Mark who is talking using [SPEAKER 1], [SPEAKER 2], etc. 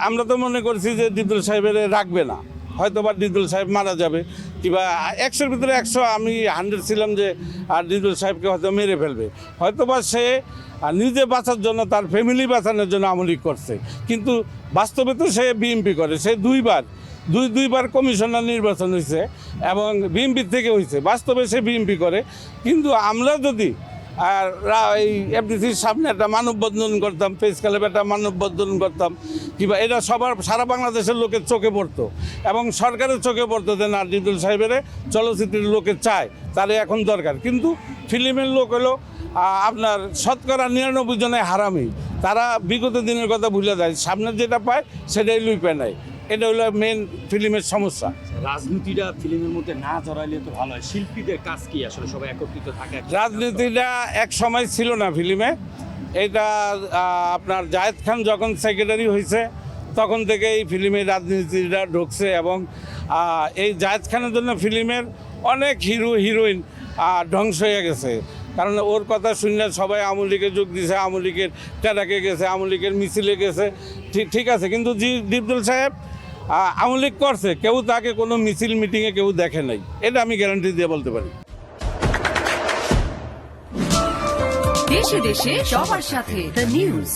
[SPEAKER 1] আমরা তো মনে করছি যে ডিপজল সাহেবের রাখবে না, হয়তো বা ডিপজল সাহেব মারা যাবে কিংবা 100-র ভিতরে 100 আমি 100 ছিলাম যে ডিপজল সাহেবকে হয়তো মেরে ফেলবে, হয়তো বা সে নিজে বাঁচার জন্য তার ফ্যামিলি বাঁচানোর জন্য আওয়ামী লীগ করছে। কিন্তু বাস্তবে তো সে বিএনপি করে, সে দুইবার কমিশনার নির্বাচন হয়েছে এবং বিএনপির থেকে হয়েছে, বাস্তবে সে বিএনপি করে। কিন্তু আমরা যদি আর এই এফডিসির সামনে একটা মানববন্ধন করতাম, প্রেস ক্লাবে একটা মানববন্ধন করতাম কিংবা এটা সারা বাংলাদেশের লোকের চোখে পড়তো এবং সরকারের চোখে পড়তো যে না, ডিপজল সাহেবের চলচ্চিত্রের লোকে চায়, তার এখন দরকার। কিন্তু ফিল্মের লোক হলো আপনার শতকরা 99 জনে হারামি, তারা বিগত দিনের কথা ভুলে যায়, সামনে যেটা পায় সেটাই লুইপে নেয়। এটা হলো মেন ফিল্মের সমস্যা।
[SPEAKER 2] রাজনীতিটা ফিল্মের মধ্যে না জড়াইলে তো ভালো হয়। শিল্পীদের কাজ কি আসলে সবাই একত্রিত থাকে?
[SPEAKER 1] রাজনীতিটা এক সময় ছিল না ফিল্মে, এটা আপনার জায়েদ খান যখন সেক্রেটারি হয়েছে তখন থেকে এই ফিল্মের রাজনীতিটা ঢুকছে এবং এই জায়েদ খানের জন্য ফিল্মের অনেক হিরোইন ধ্বংস হয়ে গেছে। কারণ ওর কথা শুনলে সবাই আওয়ামী লীগে যোগ দিয়েছে, আওয়ামী লীগের টেরাকে গেছে, আওয়ামী লীগের মিছিলে গেছে, ঠিক আছে। কিন্তু ডিপজল সাহেব আওয়ামী লীগ করছে, কেউ তাকে কোনো মিছিল মিটিংয়ে কেউ দেখে নাই, এটা আমি গ্যারান্টি দিয়ে বলতে পারি।
[SPEAKER 3] দেশে দেশে সবার সাথে দ্য নিউজ।